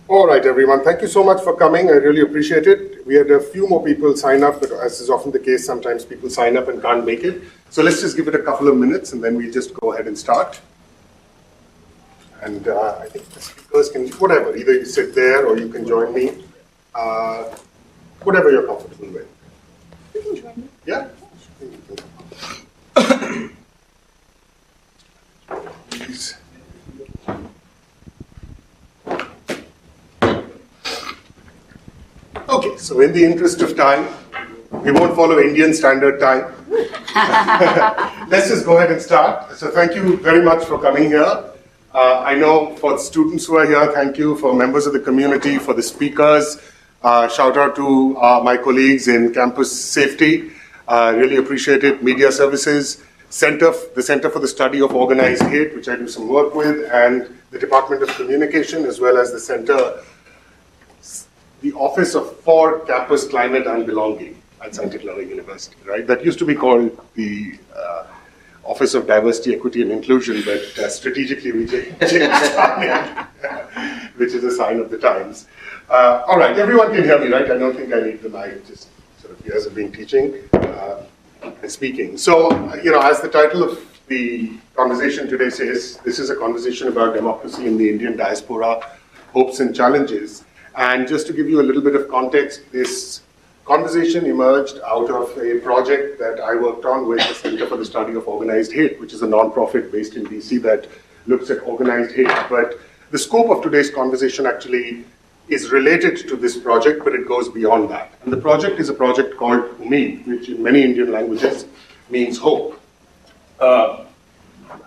All right, everyone. Thank you so much for coming. I really appreciate it. We had a few more people sign up, but as is often the case, sometimes people sign up and can't make it. So let's just give it a couple of minutes, and then we'll just go ahead and start. And I think the speakers can, whatever, either you sit there or you can join me, whatever you're comfortable with. You can join me. Yeah? Please. Okay, so in the interest of time, we won't follow Indian Standard Time. Let's just go ahead and start. So thank you very much for coming here. I know for students who are here, thank you. For members of the community, for the speakers, shout out to my colleagues in campus safety. Really appreciate it. Media services, the Center for the Study of Organized Hate, which I do some work with, and the Department of Communication, as well as the Office for Campus Climate and Belonging at Santa Clara University, right? That used to be called the Office of Diversity, Equity and Inclusion, but strategically we changed our name, which is a sign of the times. All right, everyone can hear me, right? I don't think I need the mic, just sort of years of being teaching and speaking. So, as the title of the conversation today says, this is a conversation about democracy in the Indian diaspora, hopes and challenges. And just to give you a little bit of context, this conversation emerged out of a project that I worked on with the Center for the Study of Organized Hate, which is a nonprofit based in DC that looks at organized hate. But the scope of today's conversation actually is related to this project, but it goes beyond that. And the project is a project called Umeed, which in many Indian languages means hope. I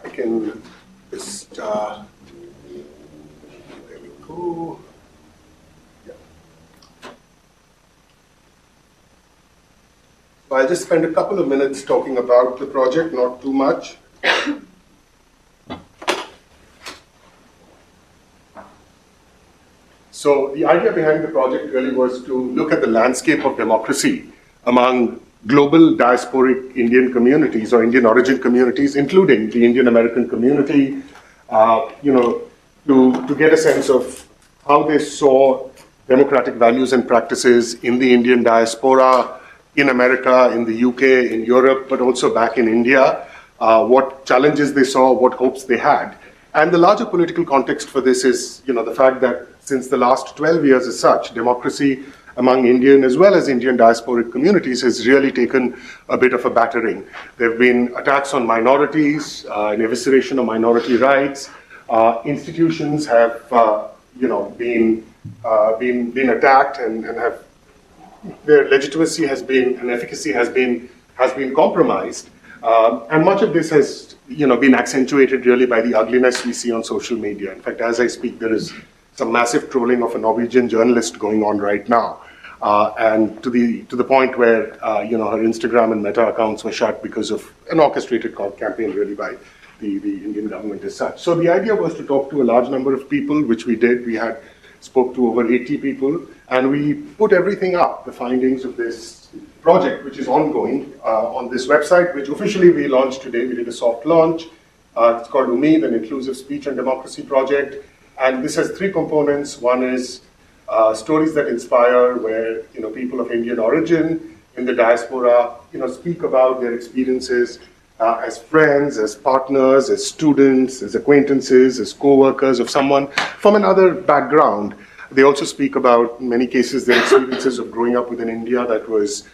can just, there we go. So I'll just spend a couple of minutes talking about the project, not too much. So the idea behind the project really was to look at the landscape of democracy among global diasporic Indian communities or Indian origin communities, including the Indian American community, to get a sense of how they saw democratic values and practices in the Indian diaspora, in America, in the UK, in Europe, but also back in India, what challenges they saw, what hopes they had. And the larger political context for this is, the fact that since the last 12 years as such, democracy among Indian as well as Indian diasporic communities has really taken a bit of a battering. There have been attacks on minorities, an evisceration of minority rights. Institutions have, been attacked and have their legitimacy has been and efficacy has been compromised, and much of this has been accentuated really by the ugliness we see on social media. In fact, as I speak, there is some massive trolling of a Norwegian journalist going on right now, and to the point where her Instagram and Meta accounts were shut because of an orchestrated campaign really by the Indian government as such. So the idea was to talk to a large number of people, which we did. We spoke to over 80 people, and we put everything up, the findings of this project, which is ongoing, on this website, which officially we launched today. We did a soft launch. It's called Umeed, an inclusive speech and democracy project. And this has three components. One is stories that inspire, where people of Indian origin in the diaspora speak about their experiences as friends, as partners, as students, as acquaintances, as co-workers of someone from another background. They also speak about, in many cases, their experiences of growing up within India that was,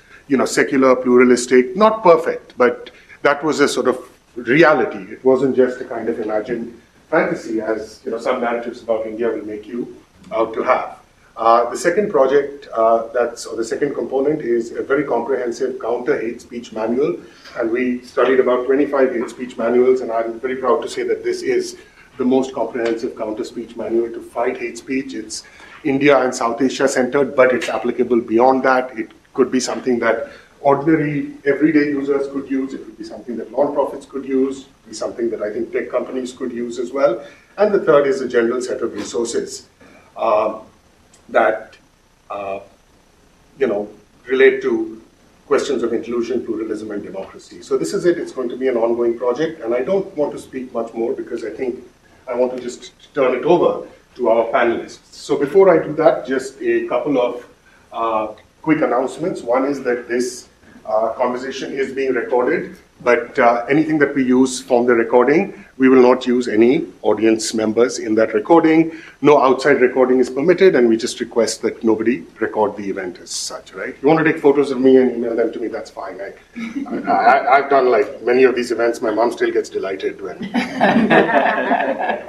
secular, pluralistic, not perfect, but that was a sort of reality. It wasn't just a kind of imagined fantasy, as some narratives about India will make you out to have. The second project, the second component, is a very comprehensive counter hate speech manual, and we studied about 25 hate speech manuals, and I'm very proud to say that this is the most comprehensive counter speech manual to fight hate speech. It's India and South Asia centered, but it's applicable beyond that. It could be something that ordinary, everyday users could use. It could be something that nonprofits could use. It could be something that I think tech companies could use as well. And the third is a general set of resources that relate to questions of inclusion, pluralism, and democracy. So this is it. It's going to be an ongoing project, and I don't want to speak much more because I think I want to just turn it over to our panelists. So before I do that, just a couple of quick announcements. One is that this conversation is being recorded, but anything that we use from the recording, we will not use any audience members in that recording. No outside recording is permitted, and we just request that nobody record the event as such, right? If you want to take photos of me and email them to me, that's fine. I've done like many of these events. My mom still gets delighted when...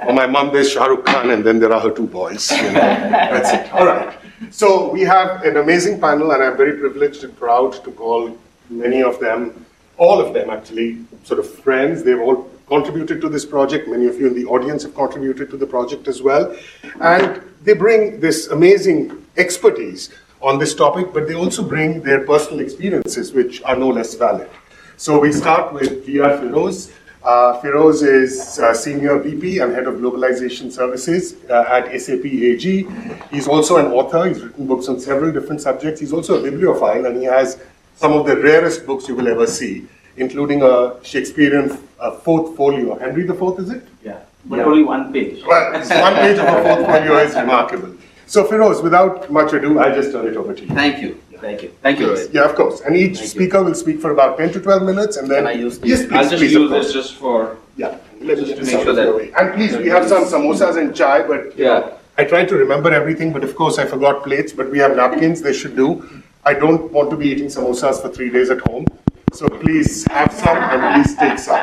Or my mom, there's Shah Rukh Khan, and then there are her two boys. You know? That's it. All right. So we have an amazing panel, and I'm very privileged and proud to call many of them, all of them actually, sort of friends. They've all contributed to this project. Many of you in the audience have contributed to the project as well. And they bring this amazing expertise on this topic, but they also bring their personal experiences, which are no less valid. So we start with VR Firoz. Firoz is Senior VP and Head of Globalization Services at SAP AG. He's also an author. He's written books on several different subjects. He's also a bibliophile, and he has some of the rarest books you will ever see, including a Shakespearean fourth folio. Henry the Fourth, is it? Yeah, but only one page. Well, one page of a fourth folio is remarkable. So Firoz, without much ado, I'll just turn it over to you. Thank you. Thank you. Thank you, Rohit. Yeah, of course. And each speaker will speak for about 10 to 12 minutes, and then... Can I use this? Yes, please, I'll just please, use this just for... Yeah, let me just get to this make out sure of your that- way. And please, we have some samosas and chai, but you know, I tried to remember everything, but of course I forgot plates, but we have napkins, they should do. I don't want to be eating samosas for 3 days at home, so please have some and please take some.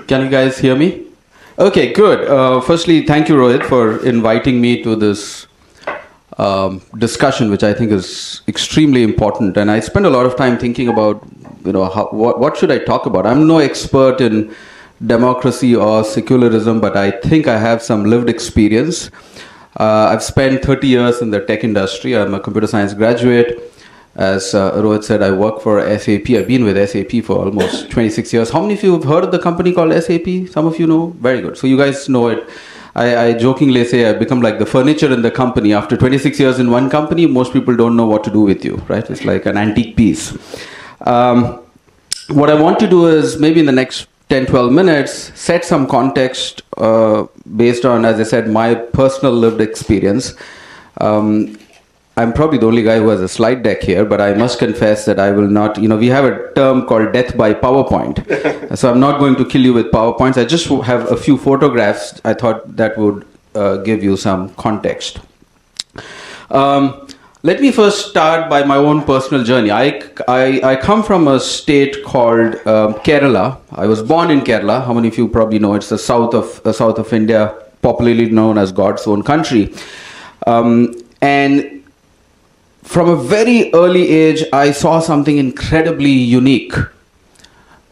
Can you guys hear me? Okay, good. Firstly, thank you, Rohit, for inviting me to this discussion, which I think is extremely important. And I spend a lot of time thinking about, what should I talk about? I'm no expert in democracy or secularism, but I think I have some lived experience. I've spent 30 years in the tech industry. I'm a computer science graduate. As Rohit said, I work for SAP. I've been with SAP for almost 26 years. How many of you have heard of the company called SAP? Some of you know? Very good. So you guys know it. I jokingly say I've become like the furniture in the company. After 26 years in one company, most people don't know what to do with you, right? It's like an antique piece. What I want to do is maybe in the next 10, 12 minutes, set some context based on, as I said, my personal lived experience. I'm probably the only guy who has a slide deck here, but I must confess that I will not, we have a term called death by PowerPoint. So I'm not going to kill you with PowerPoints. I just have a few photographs. I thought that would give you some context. Let me first start by my own personal journey. I come from a state called Kerala. I was born in Kerala. How many of you probably know? It's the south of India, popularly known as God's own country. And from a very early age, I saw something incredibly unique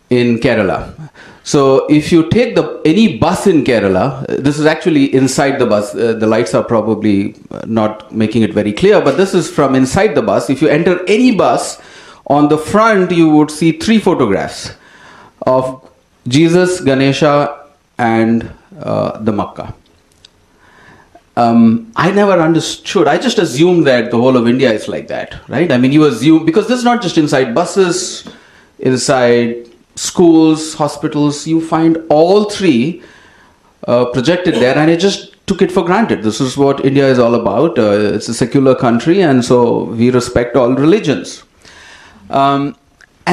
in Kerala. So if you take any bus in Kerala, this is actually inside the bus. The lights are probably not making it very clear, but this is from inside the bus. If you enter any bus, on the front you would see 3 photographs of Jesus, Ganesha, and the Makkah. I never understood. I just assumed that the whole of India is like that, right? I mean, you assume, because this is not just inside buses, inside schools, hospitals, you find all 3 projected there, and I just took it for granted. This is what India is all about. It's a secular country, and so we respect all religions. And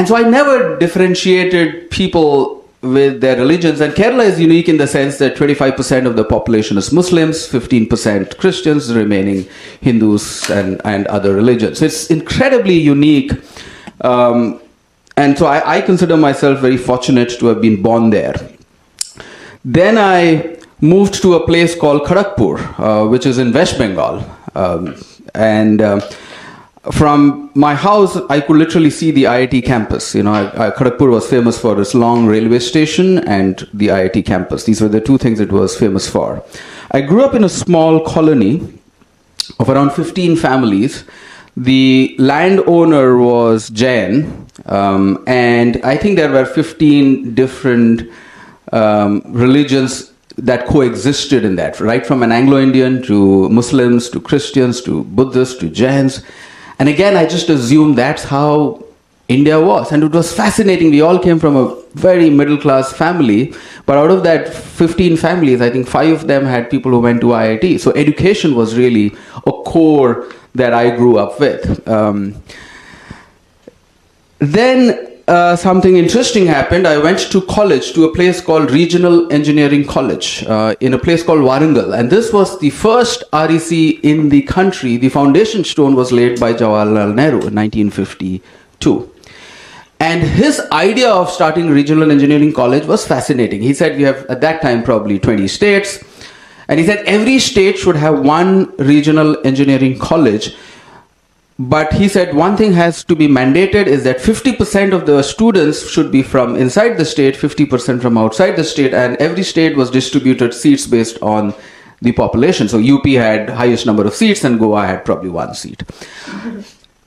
so I never differentiated people with their religions, and Kerala is unique in the sense that 25% of the population is Muslims, 15% Christians, the remaining Hindus and other religions. So it's incredibly unique, and so I consider myself very fortunate to have been born there. Then I moved to a place called Kharagpur, which is in West Bengal, from my house, I could literally see the IIT campus. Kharagpur was famous for its long railway station and the IIT campus. These were the 2 things it was famous for. I grew up in a small colony of around 15 families. The landowner was Jain, and I think there were 15 different religions that coexisted in that, right from an Anglo-Indian to Muslims to Christians to Buddhists to Jains. And again, I just assumed that's how India was. And it was fascinating. We all came from a very middle-class family, But out of that 15 families, I think 5 of them had people who went to IIT. So education was really a core that I grew up with. Then something interesting happened. I went to college, to a place called Regional Engineering College, in a place called Warangal. And this was the first REC in the country. The foundation stone was laid by Jawaharlal Nehru in 1952. And his idea of starting Regional Engineering College was fascinating. He said we have, at that time, probably 20 states. And he said every state should have one regional engineering college. But he said one thing has to be mandated is that 50% of the students should be from inside the state, 50% from outside the state, and every state was distributed seats based on the population. So UP had highest number of seats and Goa had probably 1 seat.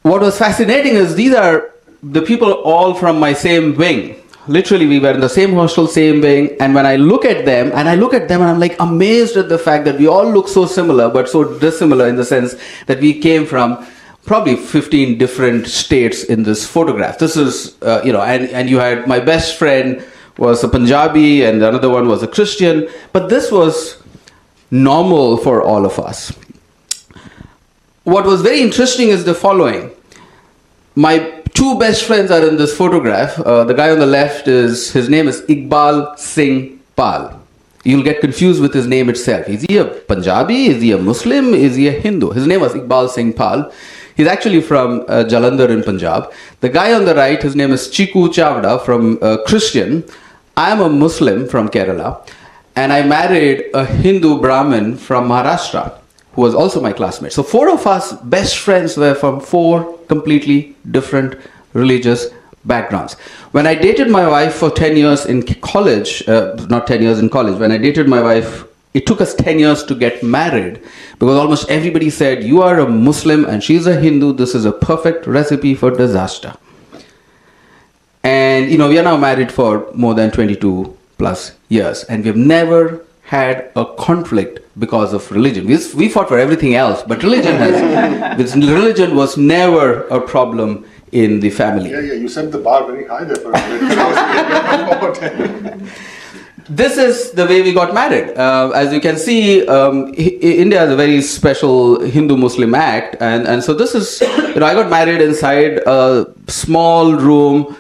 What was fascinating is these are the people all from my same wing. Literally, we were in the same hostel, same wing, and when I look at them, and I'm like amazed at the fact that we all look so similar, but so dissimilar in the sense that we came from probably 15 different states in this photograph. This is, and you had my best friend was a Punjabi and another one was a Christian, but this was normal for all of us. What was very interesting is the following. My 2 best friends are in this photograph. The guy on the left his name is Iqbal Singh Pal. You'll get confused with his name itself. Is he a Punjabi? Is he a Muslim? Is he a Hindu? His name was Iqbal Singh Pal. He's actually from Jalandhar in Punjab. The guy on the right, his name is Chiku Chavda from Christian. I am a Muslim from Kerala. And I married a Hindu Brahmin from Maharashtra, who was also my classmate. So 4 of us best friends were from 4 completely different religious backgrounds. When I dated my wife for 10 years in college, not 10 years in college, when I dated my wife, it took us 10 years to get married because almost everybody said, you are a Muslim and she's a Hindu, this is a perfect recipe for disaster. And, we are now married for more than 22 plus years and we've never had a conflict because of religion. We fought for everything else, but religion was never a problem in the family. Yeah, you set the bar very high there for a minute. This is the way we got married. As you can see, India has a very special Hindu-Muslim act. And so this is, I got married inside a small room.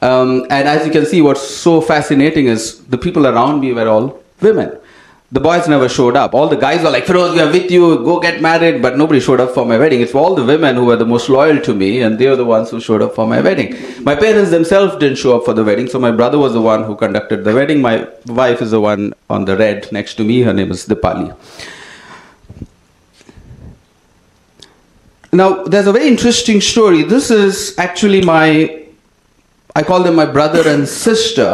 And as you can see, what's so fascinating is the people around me were all women. The boys never showed up. All the guys were like, Feroz, we are with you, go get married. But nobody showed up for my wedding. It's all the women who were the most loyal to me, and they were the ones who showed up for my wedding. My parents themselves didn't show up for the wedding, so my brother was the one who conducted the wedding. My wife is the one on the red next to me. Her name is Dipali. Now, there's a very interesting story. This is actually I call them my brother and sister.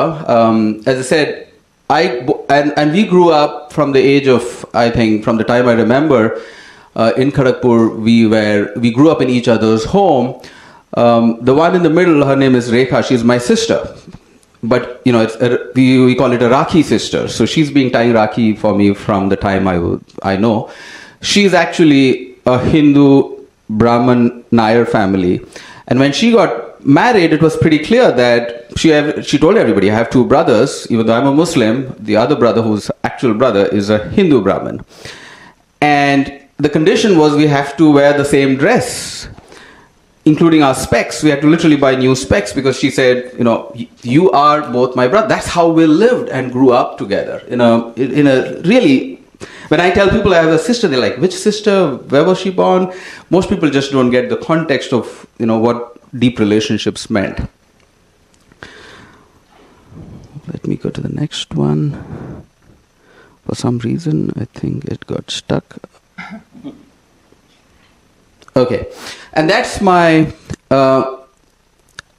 As I said, and we grew up from the age of, I think, from the time I remember, in Kharagpur, we grew up in each other's home. The one in the middle, her name is Rekha, she's my sister. But, we call it a Rakhi sister. So she's been tying Rakhi for me from the time I know. She's actually a Hindu Brahman Nair family. And when she got married, it was pretty clear that she told everybody, I have 2 brothers, even though I'm a Muslim, the other brother, whose actual brother, is a Hindu Brahmin. And the condition was we have to wear the same dress, including our specs. We had to literally buy new specs because she said, you are both my brother. That's how we lived and grew up together. In a really, when I tell people I have a sister, they're like, which sister? Where was she born? Most people just don't get the context of, what deep relationships meant. Let me go to the next one. For some reason, I think it got stuck. Okay. And that's my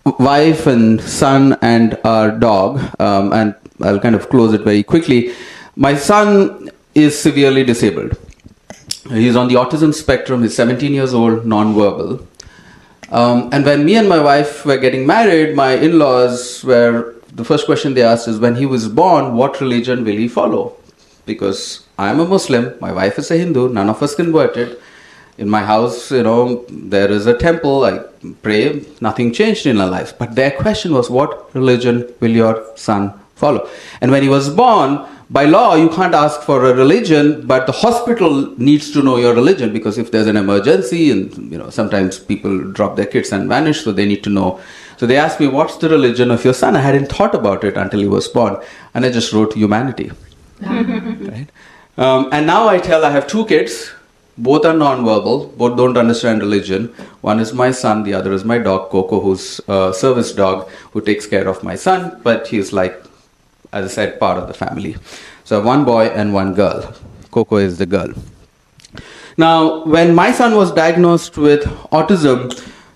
wife and son and our dog. And I'll kind of close it very quickly. My son is severely disabled. He's on the autism spectrum. He's 17 years old, non-verbal. And when me and my wife were getting married, my in-laws the first question they asked is, when he was born, what religion will he follow? Because I'm a Muslim, my wife is a Hindu, none of us converted. In my house, there is a temple, I pray, nothing changed in our lives. But their question was, what religion will your son follow. And when he was born, by law, you can't ask for a religion, but the hospital needs to know your religion, because if there's an emergency, and sometimes people drop their kids and vanish, so they need to know. So they asked me, what's the religion of your son? I hadn't thought about it until he was born, and I just wrote humanity. Right? And now I have 2 kids. Both are non-verbal, both don't understand religion. One is my son, the other is my dog, Coco, who's a service dog who takes care of my son, but he's like, as I said, part of the family. So I have 1 boy and 1 girl. Coco is the girl. Now, when my son was diagnosed with autism,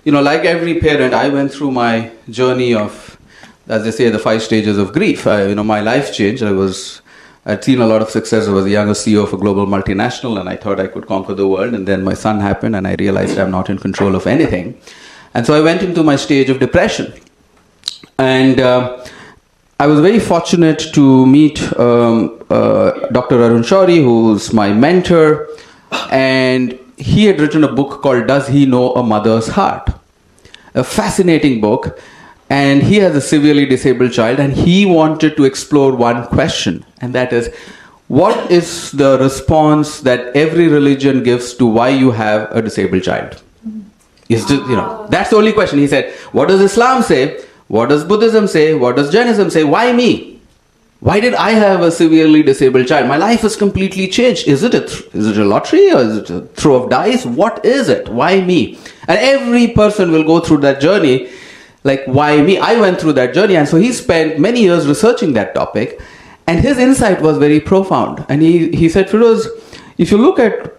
like every parent, I went through my journey of, as they say, the 5 stages of grief. My life changed. I'd seen a lot of success. I was a younger CEO of a global multinational, and I thought I could conquer the world. And then my son happened, and I realized I'm not in control of anything. And so I went into my stage of depression. And I was very fortunate to meet Dr. Arun Shourie, who's my mentor. And he had written a book called Does He Know a Mother's Heart? A fascinating book. And he has a severely disabled child, and he wanted to explore one question, and that is, what is the response that every religion gives to why you have a disabled child? That's the only question. He said, what does Islam say? What does Buddhism say? What does Jainism say? Why me? Why did I have a severely disabled child? My life has completely changed. Is it a lottery, or is it a throw of dice? What is it? Why me? And every person will go through that journey. Like, why me? I went through that journey, and so he spent many years researching that topic, and his insight was very profound. And he said, Firoz, if you look at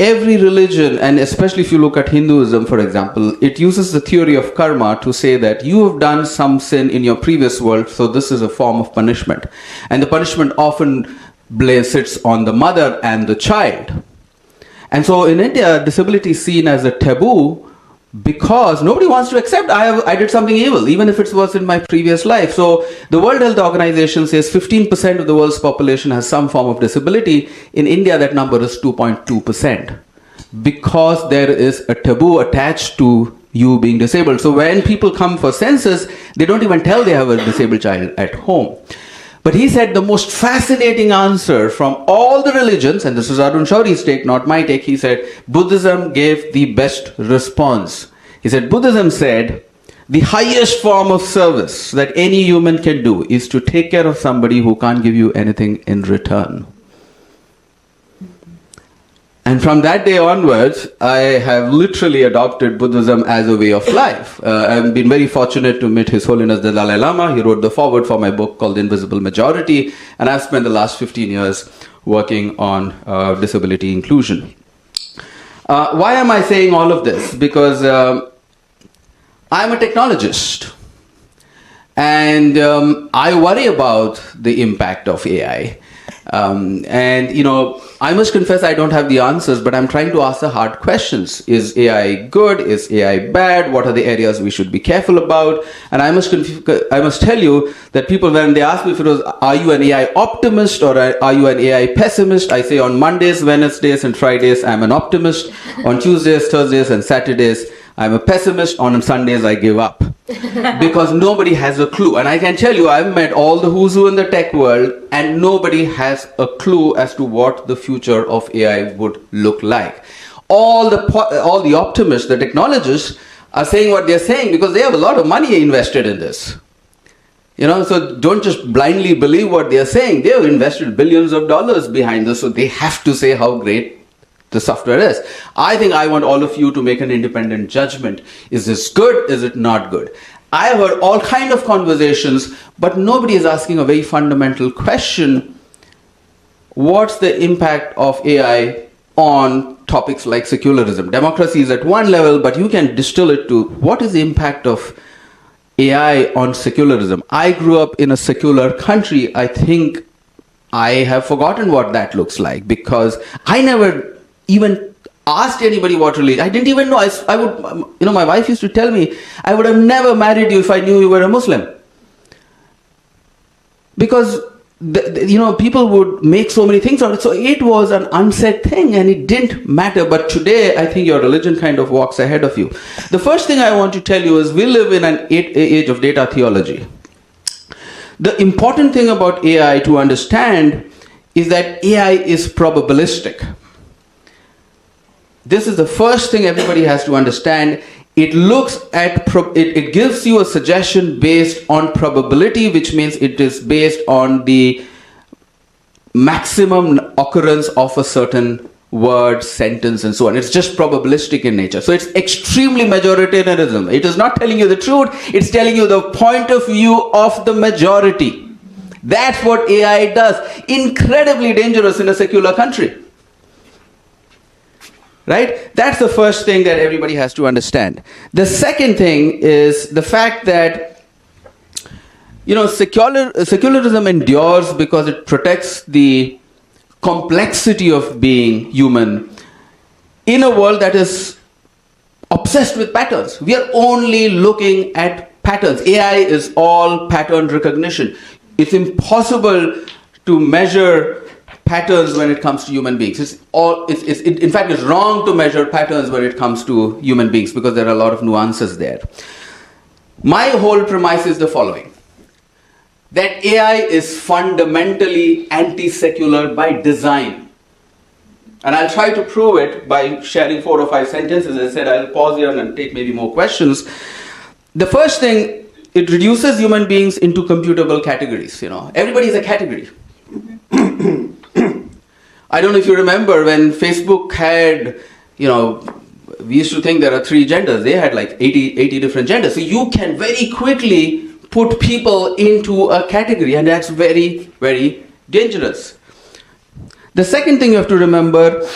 every religion, and especially if you look at Hinduism, for example, it uses the theory of karma to say that you have done some sin in your previous world, so this is a form of punishment. And the punishment often sits on the mother and the child. And so in India, disability is seen as a taboo, because nobody wants to accept I did something evil, even if it was in my previous life. So the World Health Organization says 15% of the world's population has some form of disability. In India, that number is 2.2%, because there is a taboo attached to you being disabled. So when people come for census, they don't even tell they have a disabled child at home. But he said the most fascinating answer from all the religions, and this is Arun Shourie's take, not my take, he said, Buddhism gave the best response. He said, Buddhism said, the highest form of service that any human can do is to take care of somebody who can't give you anything in return. And from that day onwards, I have literally adopted Buddhism as a way of life. I've been very fortunate to meet His Holiness the Dalai Lama. He wrote the foreword for my book called The Invisible Majority, and I've spent the last 15 years working on disability inclusion. Why am I saying all of this? Because I'm a technologist, and I worry about the impact of AI. I must confess I don't have the answers, but I'm trying to ask the hard questions. Is AI good? Is AI bad? What are the areas we should be careful about? And I must tell you that people, when they ask me, are you an AI optimist or are you an AI pessimist? I say on Mondays, Wednesdays, and Fridays, I'm an optimist. On Tuesdays, Thursdays, and Saturdays, I'm a pessimist. On Sundays, I give up. Because nobody has a clue. And I can tell you, I've met all the who's who in the tech world, and nobody has a clue as to what the future of AI would look like. All the optimists, the technologists, are saying what they're saying because they have a lot of money invested in this. So don't just blindly believe what they're saying. They have invested billions of dollars behind this, so they have to say how great the software is. I think I want all of you to make an independent judgment. Is this good? Is it not good? I have heard all kind of conversations, but nobody is asking a very fundamental question. What's the impact of AI on topics like secularism? Democracy is at one level, but you can distill it to what is the impact of AI on secularism? I grew up in a secular country. I think I have forgotten what that looks like because I never even asked anybody what religion. I didn't even know. I would, my wife used to tell me, I would have never married you if I knew you were a Muslim. Because, people would make so many things out of it. So it was an unsaid thing and it didn't matter. But today, I think your religion kind of walks ahead of you. The first thing I want to tell you is we live in an age of data theology. The important thing about AI to understand is that AI is probabilistic. This is the first thing everybody has to understand. It looks at, it gives you a suggestion based on probability, which means it is based on the maximum occurrence of a certain word, sentence, and so on. It's just probabilistic in nature. So it's extremely majoritarianism. It is not telling you the truth, it's telling you the point of view of the majority. That's what AI does. Incredibly dangerous in a secular country. Right? That's the first thing that everybody has to understand. The second thing is the fact that, you know, secularism endures because it protects the complexity of being human in a world that is obsessed with patterns. We are only looking at patterns. AI is all pattern recognition. It's impossible to measure patterns when it comes to human beings. In fact, it's wrong to measure patterns when it comes to human beings because there are a lot of nuances there. My whole premise is the following: that AI is fundamentally anti-secular by design. And I'll try to prove it by sharing 4 or 5 sentences. As I said, I'll pause here and take maybe more questions. The first thing, it reduces human beings into computable categories. You know, everybody is a category. I don't know if you remember when Facebook had, you know, we used to think there are 3 genders. They had like 80 different genders. So you can very quickly put people into a category, and that's very, very dangerous. The second thing you have to remember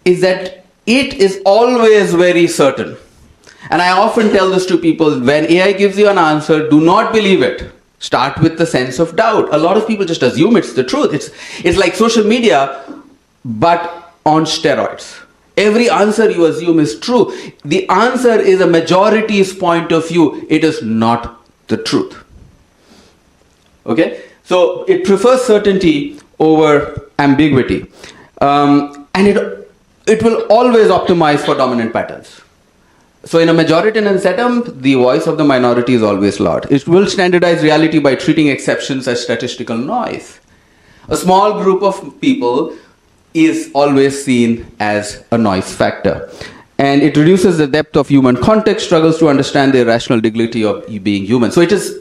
is that it is always very certain. And I often tell this to people: when AI gives you an answer, do not believe it. Start with the sense of doubt. A lot of people just assume it's the truth. It's like social media, but on steroids. Every answer you assume is true. The answer is a majority's point of view. It is not the truth. Okay? So it prefers certainty over ambiguity. And it will always optimize for dominant patterns. So in a majoritarian setup, the voice of the minority is always loud. It will standardize reality by treating exceptions as statistical noise. A small group of people is always seen as a noise factor. And it reduces the depth of human context, struggles to understand the irrational dignity of being human. So it is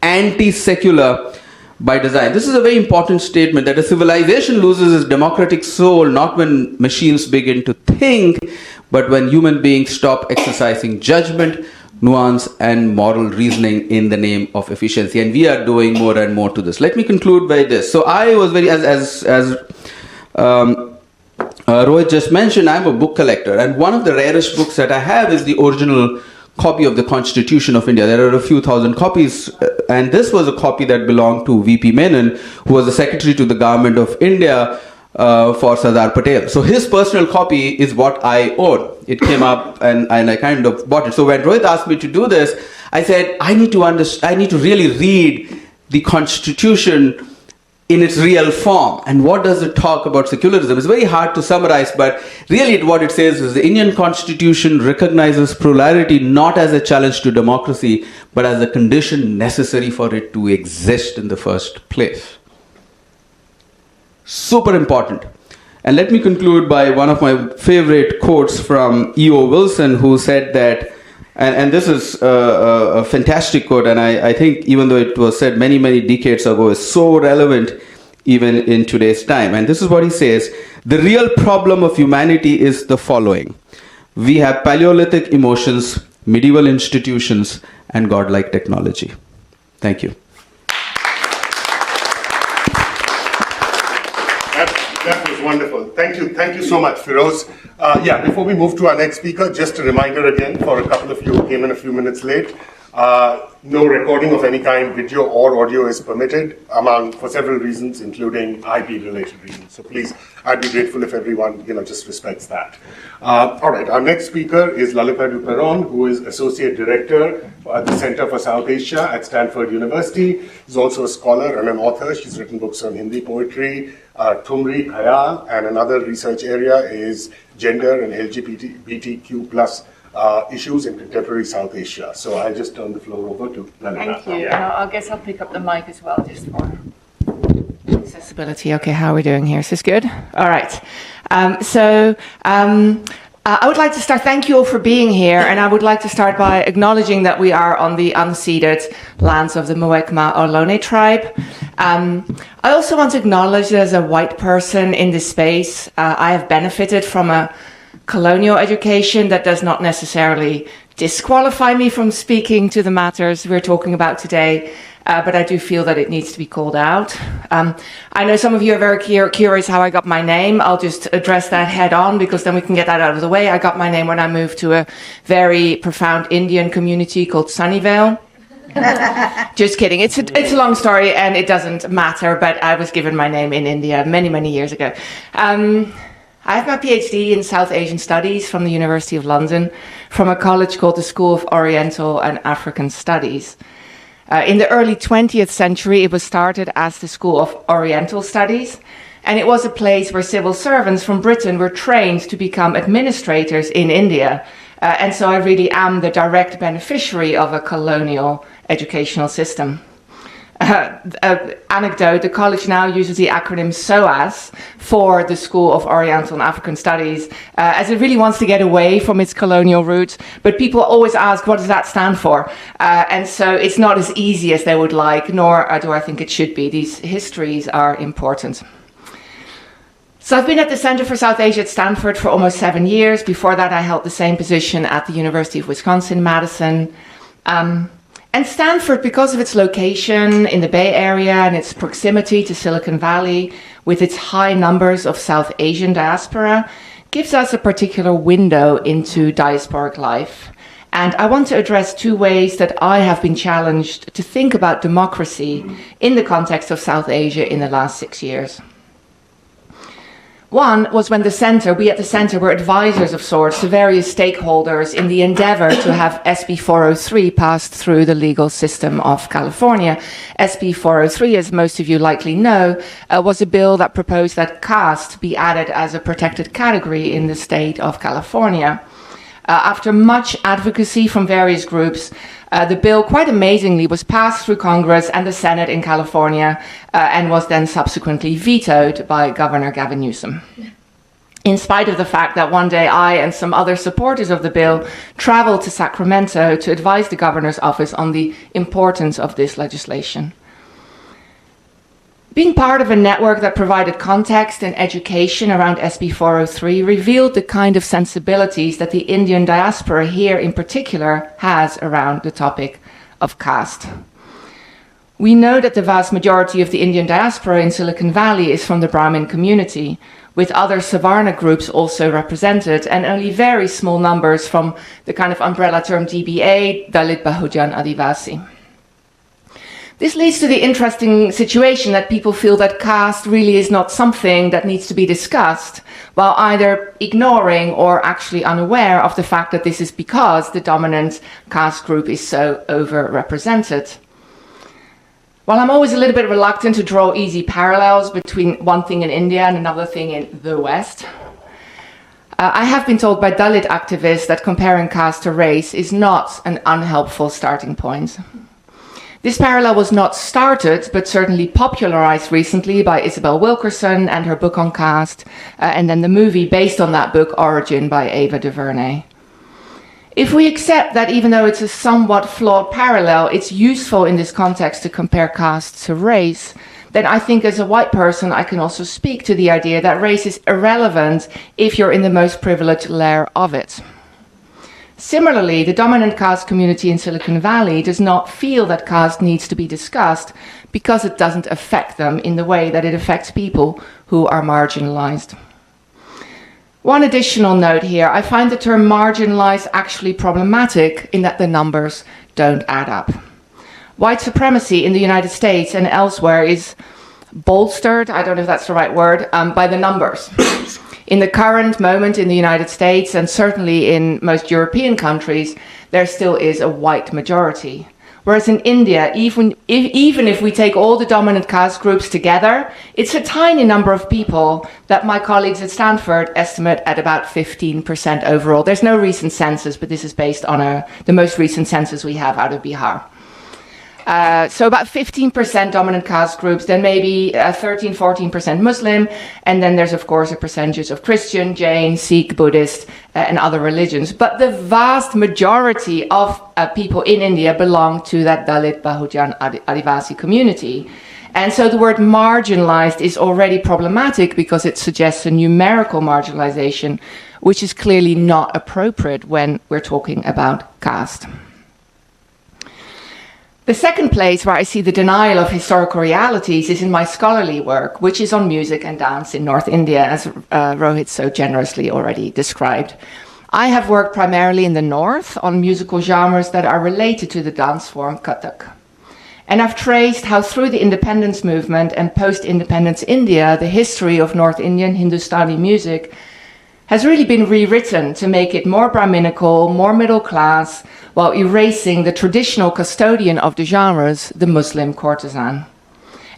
anti-secular by design. This is a very important statement, that a civilization loses its democratic soul not when machines begin to think, but when human beings stop exercising judgment, nuance, and moral reasoning in the name of efficiency. And we are doing more and more to this. Let me conclude by this. So I was very, as Rohit just mentioned, I'm a book collector, and one of the rarest books that I have is the original copy of the Constitution of India. There are a few thousand copies, and this was a copy that belonged to VP Menon, who was the Secretary to the Government of India for Sardar Patel. So his personal copy is what I own. It came up, and I kind of bought it. So when Rohit asked me to do this, I said, I need to really read the Constitution in its real form. And what does it talk about secularism? It's very hard to summarize, but really what it says is the Indian Constitution recognizes plurality not as a challenge to democracy, but as a condition necessary for it to exist in the first place. Super important. And let me conclude by one of my favorite quotes from E.O. Wilson, who said that, and this is a fantastic quote, and I think even though it was said many, many decades ago, is so relevant even in today's time. And this is what he says: the real problem of humanity is the following. We have Paleolithic emotions, medieval institutions, and godlike technology. Thank you. That was wonderful. Thank you so much, Firoz. Before we move to our next speaker, just a reminder again for a couple of you who came in a few minutes late. No recording of any kind, video or audio, is permitted for several reasons, including IP-related reasons. So please, I'd be grateful if everyone just respects that. All right, our next speaker is Lalita Duperon, who is Associate Director at the Center for South Asia at Stanford University. She's also a scholar and an author. She's written books on Hindi poetry, Thumri Khayal, and another research area is gender and LGBTQ plus issues in contemporary South Asia. So I'll just turn the floor over to Lalita. Thank you. And I guess I'll pick up the mic as well, just for accessibility. Okay, how are we doing here? Is this good? All right. I would like to start, thank you all for being here, and I would like to start by acknowledging that we are on the unceded lands of the Muwekma Ohlone tribe. I also want to acknowledge that as a white person in this space, I have benefited from a colonial education that does not necessarily disqualify me from speaking to the matters we're talking about today. But I do feel that it needs to be called out. I know some of you are very curious how I got my name. I'll just address that head on because then we can get that out of the way. I got my name when I moved to a very profound Indian community called Sunnyvale. Just kidding. It's a long story and it doesn't matter, but I was given my name in India many, many years ago. I have my PhD in South Asian Studies from the University of London, from a college called the School of Oriental and African Studies. In the early 20th century, it was started as the School of Oriental Studies, and it was a place where civil servants from Britain were trained to become administrators in India. And so I really am the direct beneficiary of a colonial educational system. Anecdote, the college now uses the acronym SOAS for the School of Oriental and African Studies, as it really wants to get away from its colonial roots. But people always ask, what does that stand for? And so it's not as easy as they would like, nor do I think it should be. These histories are important. So I've been at the Center for South Asia at Stanford for almost 7 years. Before that, I held the same position at the University of Wisconsin-Madison. And Stanford, because of its location in the Bay Area and its proximity to Silicon Valley, with its high numbers of South Asian diaspora, gives us a particular window into diasporic life. And I want to address two ways that I have been challenged to think about democracy in the context of South Asia in the last 6 years. One was when we at the Center were advisors of sorts to various stakeholders in the endeavor to have SB 403 passed through the legal system of California. SB 403, as most of you likely know, was a bill that proposed that caste be added as a protected category in the state of California. After much advocacy from various groups, the bill, quite amazingly, was passed through Congress and the Senate in California and was then subsequently vetoed by Governor Gavin Newsom. In spite of the fact that one day I and some other supporters of the bill traveled to Sacramento to advise the governor's office on the importance of this legislation. Being part of a network that provided context and education around SB 403 revealed the kind of sensibilities that the Indian diaspora here in particular has around the topic of caste. We know that the vast majority of the Indian diaspora in Silicon Valley is from the Brahmin community, with other Savarna groups also represented, and only very small numbers from the kind of umbrella term DBA, Dalit Bahujan Adivasi. This leads to the interesting situation that people feel that caste really is not something that needs to be discussed, while either ignoring or actually unaware of the fact that this is because the dominant caste group is so overrepresented. While I'm always a little bit reluctant to draw easy parallels between one thing in India and another thing in the West, I have been told by Dalit activists that comparing caste to race is not an unhelpful starting point. This parallel was not started, but certainly popularized recently by Isabel Wilkerson and her book on caste, and then the movie based on that book, Origin, by Ava DuVernay. If we accept that even though it's a somewhat flawed parallel, it's useful in this context to compare caste to race, then I think as a white person, I can also speak to the idea that race is irrelevant if you're in the most privileged layer of it. Similarly, the dominant caste community in Silicon Valley does not feel that caste needs to be discussed because it doesn't affect them in the way that it affects people who are marginalized. One additional note here, I find the term marginalized actually problematic in that the numbers don't add up. White supremacy in the United States and elsewhere is bolstered, I don't know if that's the right word, by the numbers. In the current moment in the United States, and certainly in most European countries, there still is a white majority. Whereas in India, even if we take all the dominant caste groups together, it's a tiny number of people that my colleagues at Stanford estimate at about 15% overall. There's no recent census, but this is based on the most recent census we have out of Bihar. So about 15% dominant caste groups, then maybe 13, 14% Muslim, and then there's of course a percentage of Christian, Jain, Sikh, Buddhist, and other religions. But the vast majority of people in India belong to that Dalit, Bahujan, Adivasi community. And so the word marginalized is already problematic because it suggests a numerical marginalization, which is clearly not appropriate when we're talking about caste. The second place where I see the denial of historical realities is in my scholarly work, which is on music and dance in North India, as Rohit so generously already described. I have worked primarily in the north on musical genres that are related to the dance form Kathak. And I've traced how through the independence movement and post-independence India, the history of North Indian Hindustani music has really been rewritten to make it more Brahminical, more middle class, while erasing the traditional custodian of the genres, the Muslim courtesan.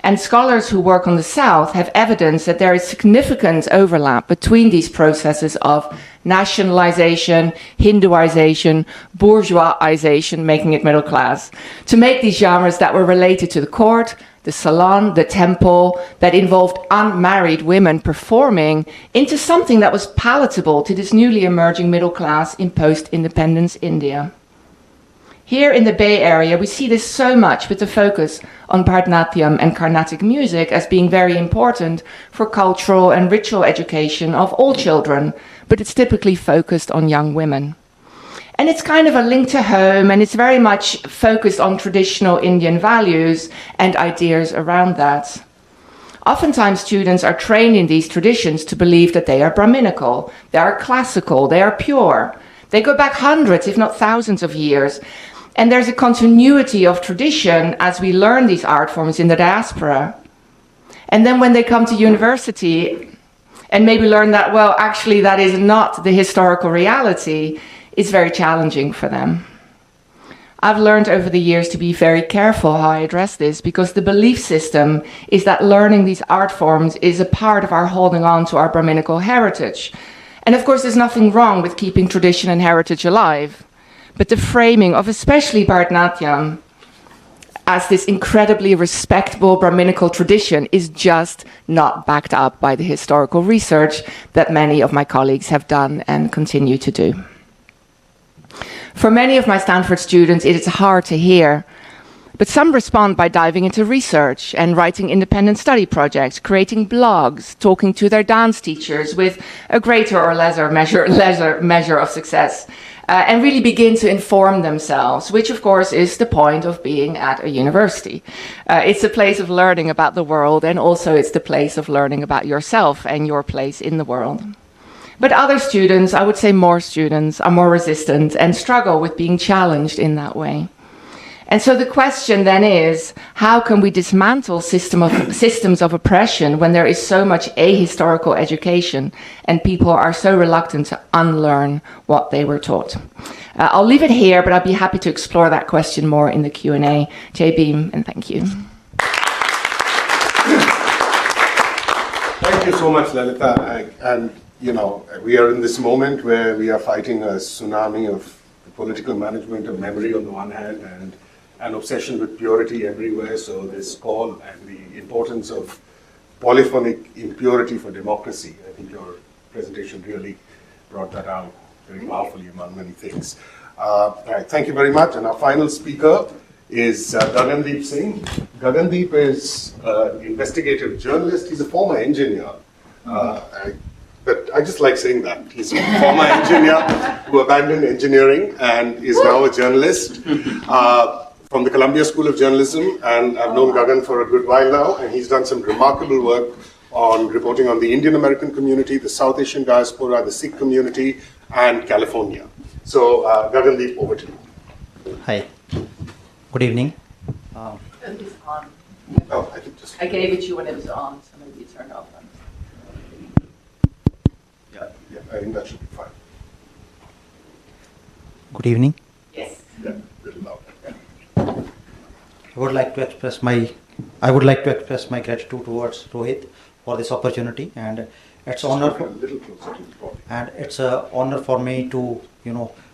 And scholars who work on the South have evidence that there is significant overlap between these processes of nationalization, Hinduization, bourgeoisization, making it middle class, to make these genres that were related to the court, the salon, the temple, that involved unmarried women performing, into something that was palatable to this newly emerging middle class in post-independence India. Here in the Bay Area, we see this so much with the focus on Bharatanatyam and Carnatic music as being very important for cultural and ritual education of all children, but it's typically focused on young women. And it's kind of a link to home, and it's very much focused on traditional Indian values and ideas around that. Oftentimes, students are trained in these traditions to believe that they are Brahminical, they are classical, they are pure. They go back hundreds, if not thousands of years. And there's a continuity of tradition as we learn these art forms in the diaspora. And then when they come to university and maybe learn that, well, actually that is not the historical reality, it's very challenging for them. I've learned over the years to be very careful how I address this, because the belief system is that learning these art forms is a part of our holding on to our Brahminical heritage. And of course, there's nothing wrong with keeping tradition and heritage alive. But the framing of especially Bharatanatyam as this incredibly respectable Brahminical tradition is just not backed up by the historical research that many of my colleagues have done and continue to do. For many of my Stanford students, it is hard to hear, but some respond by diving into research and writing independent study projects, creating blogs, talking to their dance teachers with a greater or lesser measure of success, and really begin to inform themselves, which of course is the point of being at a university. It's a place of learning about the world, and also it's the place of learning about yourself and your place in the world. But other students, I would say more students, are more resistant and struggle with being challenged in that way. And so the question then is, how can we dismantle systems of oppression when there is so much ahistorical education and people are so reluctant to unlearn what they were taught? I'll leave it here, but I'll be happy to explore that question more in the Q&A. Jay Beam, and thank you. Thank you so much, Lalita. And, you know, we are in this moment where we are fighting a tsunami of political management of memory on the one hand, and an obsession with purity everywhere. So this call and the importance of polyphonic impurity for democracy, I think your presentation really brought that out very powerfully among many things. All right, thank you very much. And our final speaker is Gagandeep Singh. Gagandeep is an investigative journalist. He's a former engineer. But I just like saying that. He's a former engineer who abandoned engineering and is now a journalist from the Columbia School of Journalism. And I've known Gagan for a good while now, and he's done some remarkable work on reporting on the Indian American community, the South Asian diaspora, the Sikh community, and California. So Gagandeep, over to you. Hi. Good evening. It is on. Oh, I think just... I gave it to you when it was on, so maybe you turned off. Yeah, I think that should be fine. Good evening. Yes. Yeah, a little louder. Yeah. would like to express my gratitude towards Rohit for this opportunity, and it's honor for, and it's an honor for me to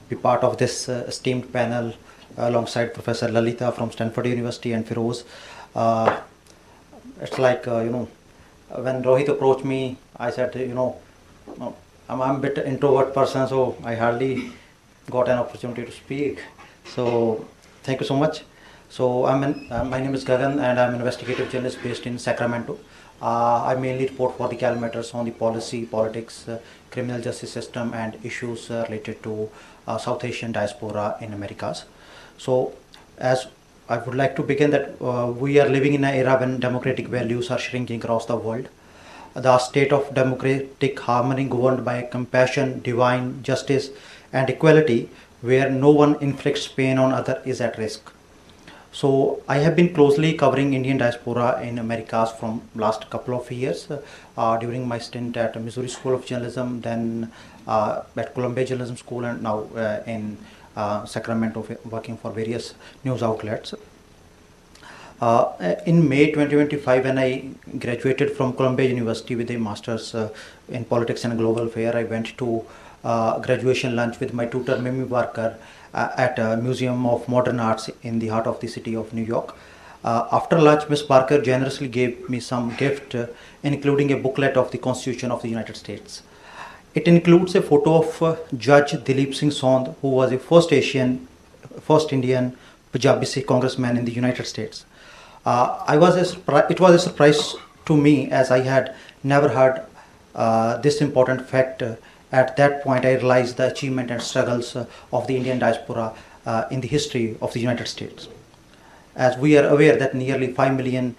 be part of this esteemed panel alongside Professor Lalita from Stanford University and Firoz. It's like when Rohit approached me, I said I'm a bit introvert person, so I hardly got an opportunity to speak. So thank you so much. So my name is Gagan, and I'm an investigative journalist based in Sacramento. I mainly report for the Cal Matters on the policy, politics, criminal justice system, and issues related to South Asian diaspora in Americas. So, as I would like to begin that we are living in an era when democratic values are shrinking across the world. The state of democratic harmony governed by compassion, divine justice, and equality, where no one inflicts pain on other, is at risk. So I have been closely covering Indian diaspora in Americas from last couple of years during my stint at Missouri School of Journalism, then at Columbia Journalism School, and now in Sacramento, working for various news outlets. In May 2025, when I graduated from Columbia University with a master's in politics and global affair, I went to graduation lunch with my tutor Mimi Barker at a Museum of Modern Arts in the heart of the city of New York. After lunch, Ms. Barker generously gave me some gift, including a booklet of the Constitution of the United States. It includes a photo of Judge Dilip Singh Sondh, who was a first Indian Punjabi Sikh congressman in the United States. It was a surprise to me, as I had never heard this important fact. At that point, I realized the achievement and struggles of the Indian diaspora in the history of the United States. As we are aware that nearly 5 million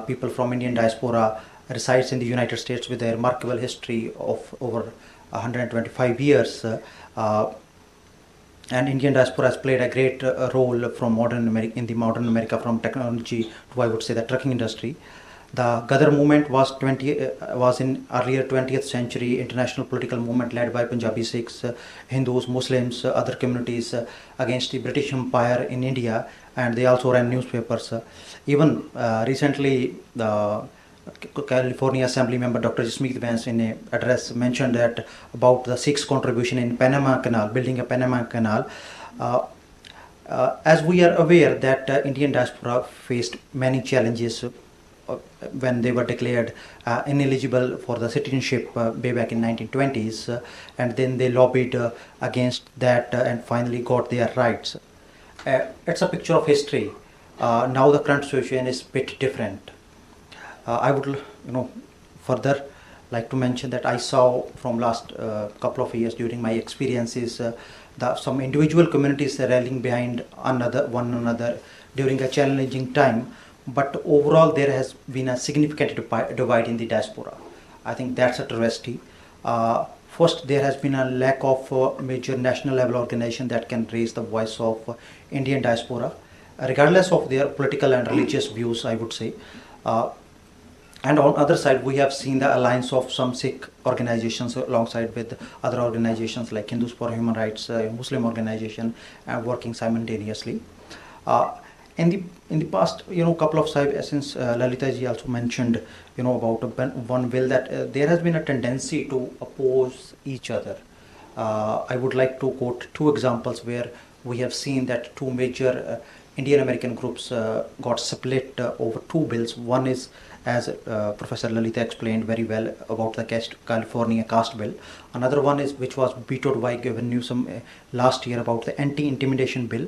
people from Indian diaspora resides in the United States with a remarkable history of over 125 years, and Indian diaspora has played a great role from in the modern America, from technology to, I would say, the trucking industry. The Ghadar movement was in earlier 20th century international political movement led by Punjabi Sikhs, Hindus, Muslims, other communities against the British Empire in India, and they also ran newspapers. Even recently, the California Assembly member Dr. Jasmeet Vance in an address mentioned that about the Sikhs' contribution in Panama Canal, building a Panama Canal. As we are aware that Indian diaspora faced many challenges when they were declared ineligible for the citizenship way back in 1920s, and then they lobbied against that and finally got their rights. It's a picture of history. Now the current situation is a bit different. I would further like to mention that I saw from last couple of years during my experiences some individual communities rallying behind one another during a challenging time. But overall, there has been a significant divide in the diaspora. I think that's a travesty. First, there has been a lack of major national level organization that can raise the voice of Indian diaspora, regardless of their political and religious views, I would say. And on other side, we have seen the alliance of some Sikh organizations alongside with other organizations like Hindus for Human Rights, Muslim organization, working simultaneously. In the past, couple of times, since Lalita ji also mentioned, about one bill, that there has been a tendency to oppose each other. I would like to quote two examples where we have seen that two major Indian American groups got split over two bills. One is, as Professor Lalita explained very well, about the California caste bill. Another one is which was vetoed by Gavin Newsom last year, about the anti-intimidation bill.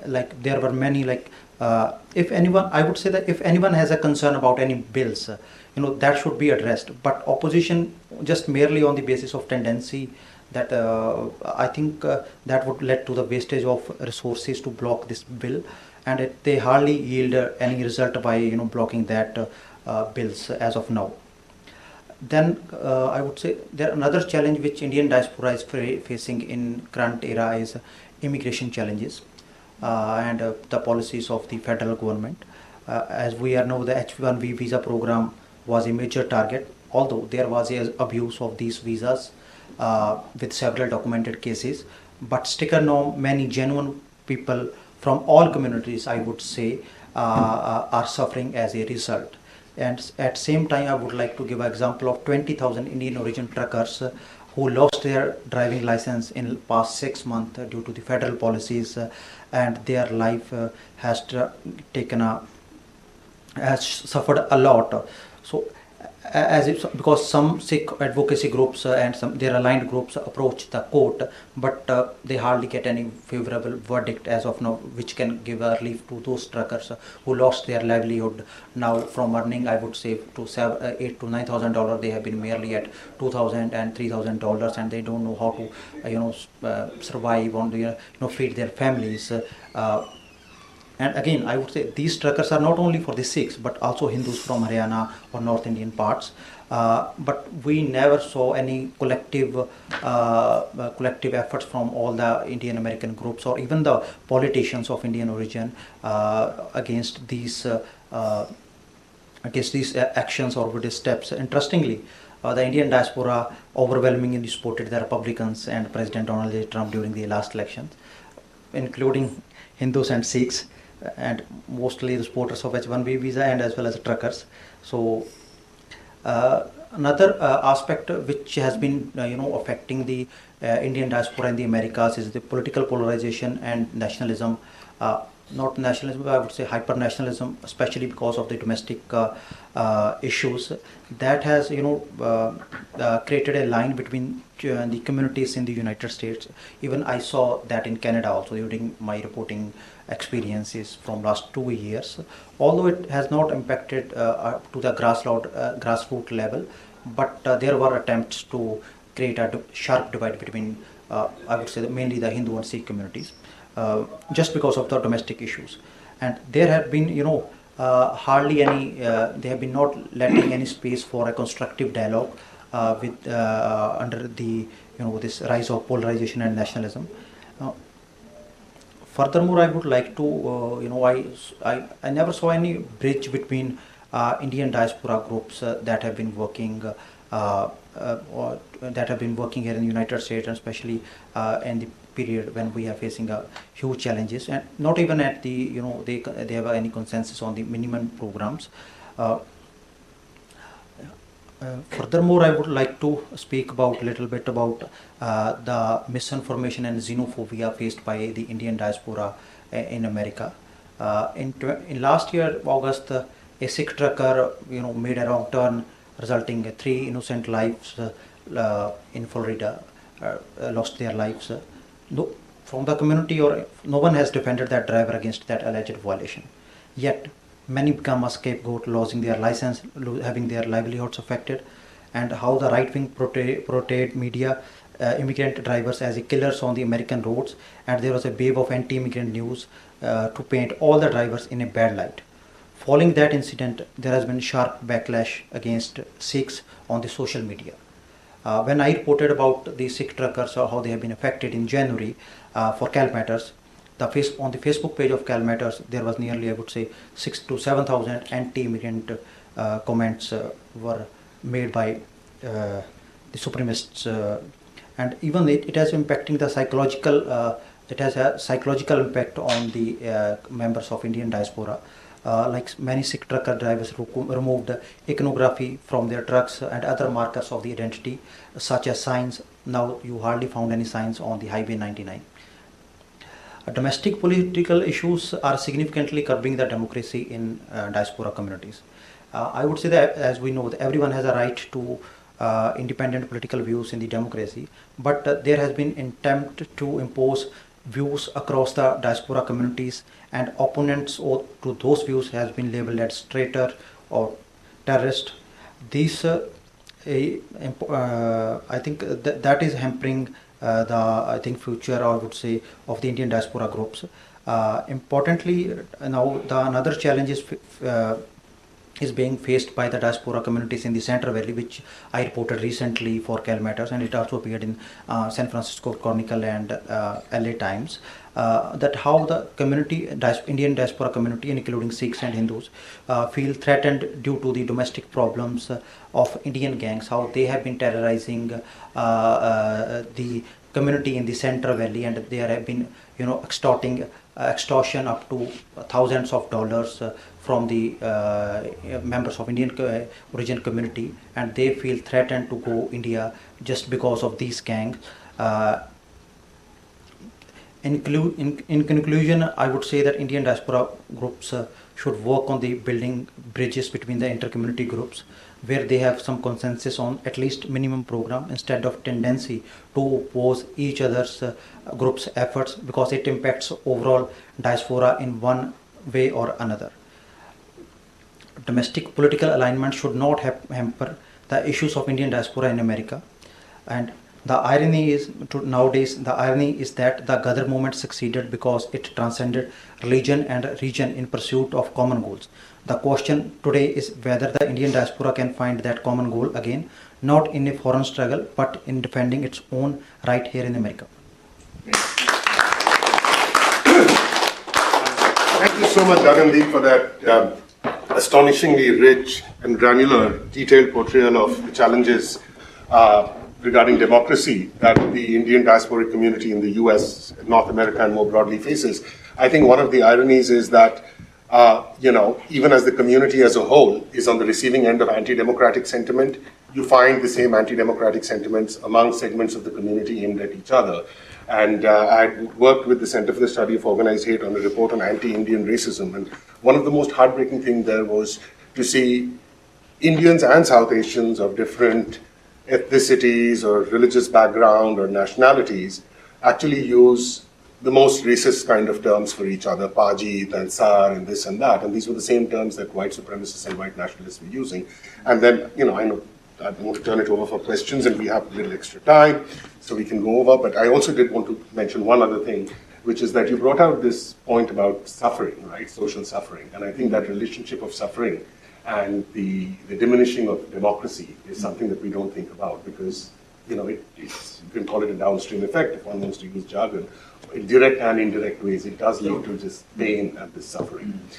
Like there were many, if anyone, I would say that if anyone has a concern about any bills, that should be addressed. But opposition just merely on the basis of tendency, that I think that would lead to the wastage of resources to block this bill, and they hardly yield any result by blocking that bills as of now. Then I would say there another challenge which Indian diaspora is facing in current era is immigration challenges. And the policies of the federal government. As we know, the H-1B visa program was a major target, although there was a abuse of these visas with several documented cases. But sticker now, many genuine people from all communities, I would say, are suffering as a result. And at same time, I would like to give an example of 20,000 Indian origin truckers who lost their driving license in past 6 months due to the federal policies, and their life has suffered a lot. So, because some Sikh advocacy groups and some their aligned groups approach the court, but they hardly get any favorable verdict as of now, which can give a relief to those truckers who lost their livelihood. Now, from earning, I would say, to $8,000 to $9,000, they have been merely at $2,000 and $3,000, and they don't know how to, survive on feed their families. And again, I would say these truckers are not only for the Sikhs, but also Hindus from Haryana or North Indian parts. But we never saw any collective efforts from all the Indian American groups or even the politicians of Indian origin against these actions or these steps. Interestingly, the Indian diaspora overwhelmingly supported the Republicans and President Donald J. Trump during the last elections, including Hindus and Sikhs, and mostly the supporters of H-1B visa and as well as truckers. So another aspect which has been affecting the Indian diaspora in the Americas is the political polarization and nationalism. Not nationalism, I would say hyper-nationalism, especially because of the domestic issues. That has, created a line between the communities in the United States. Even I saw that in Canada also during my reporting experiences from last 2 years. Although it has not impacted to the grassroots level, but there were attempts to create a sharp divide between, I would say, mainly the Hindu and Sikh communities. Just because of the domestic issues, and there have been hardly any they have been not letting any space for a constructive dialogue with under the this rise of polarization and nationalism. Furthermore, I would like to I never saw any bridge between Indian diaspora groups that have been working or that have been working here in the United States, and especially in the period when we are facing huge challenges, and not even at the they have any consensus on the minimum programs. Furthermore, I would like to speak about a little bit about the misinformation and xenophobia faced by the Indian diaspora in America. In last year August, a Sikh trucker made a wrong turn, resulting in 3 innocent lives in Florida lost their lives. No, from the community or no one has defended that driver against that alleged violation. Yet many become a scapegoat, losing their license, having their livelihoods affected, and how the right-wing portrayed media immigrant drivers as killers on the American roads, and there was a wave of anti-immigrant news to paint all the drivers in a bad light. Following that incident, there has been sharp backlash against Sikhs on the social media. When I reported about the Sikh truckers or how they have been affected in January for Cal Matters, on the Facebook page of Cal Matters, there was nearly, I would say, 6,000 to 7,000 anti-immigrant comments were made by the supremacists, and even it has impacting the psychological. It has a psychological impact on the members of Indian diaspora. Like many Sikh trucker drivers removed iconography from their trucks and other markers of the identity, such as signs. Now you hardly found any signs on the Highway 99. Domestic political issues are significantly curbing the democracy in diaspora communities. I would say that, as we know, that everyone has a right to independent political views in the democracy, but there has been an attempt to impose views across the diaspora communities, and opponents to those views has been labeled as traitor or terrorist. These I think that is hampering the future, I would say, of the Indian diaspora groups. Importantly, now another challenge is being faced by the diaspora communities in the Central Valley, which I reported recently for Cal Matters, and it also appeared in San Francisco Chronicle and LA Times, that how the Indian diaspora community, including Sikhs and Hindus, feel threatened due to the domestic problems of Indian gangs, how they have been terrorizing the community in the Central Valley, and they have been extorting extortion up to thousands of dollars from the members of Indian origin community, and they feel threatened to go India just because of these gangs. In conclusion, I would say that Indian diaspora groups should work on the building bridges between the inter-community groups, where they have some consensus on at least minimum program instead of tendency to oppose each other's groups' efforts, because it impacts overall diaspora in one way or another. Domestic political alignment should not hamper the issues of Indian diaspora in America. And the irony is that the Ghadar movement succeeded because it transcended religion and region in pursuit of common goals. The question today is whether the Indian diaspora can find that common goal again, not in a foreign struggle, but in defending its own right here in America. Thank you so much, Gagandeep, for that astonishingly rich and granular, detailed portrayal of the challenges regarding democracy that the Indian diasporic community in the US, North America, and more broadly faces. I think one of the ironies is that, even as the community as a whole is on the receiving end of anti-democratic sentiment, you find the same anti-democratic sentiments among segments of the community aimed at each other. And I worked with the Center for the Study of Organized Hate on a report on anti-Indian racism. And one of the most heartbreaking things there was to see Indians and South Asians of different ethnicities or religious background or nationalities actually use the most racist kind of terms for each other, Pajit and Sar and this and that. And these were the same terms that white supremacists and white nationalists were using. And then, I know I want to turn it over for questions, and we have a little extra time, so we can go over. But I also did want to mention one other thing, which is that you brought out this point about suffering, right? Social suffering. And I think that relationship of suffering and the diminishing of democracy is something that we don't think about, because you can call it a downstream effect if one wants to use jargon. In direct and indirect ways, it does lead to just pain and this suffering.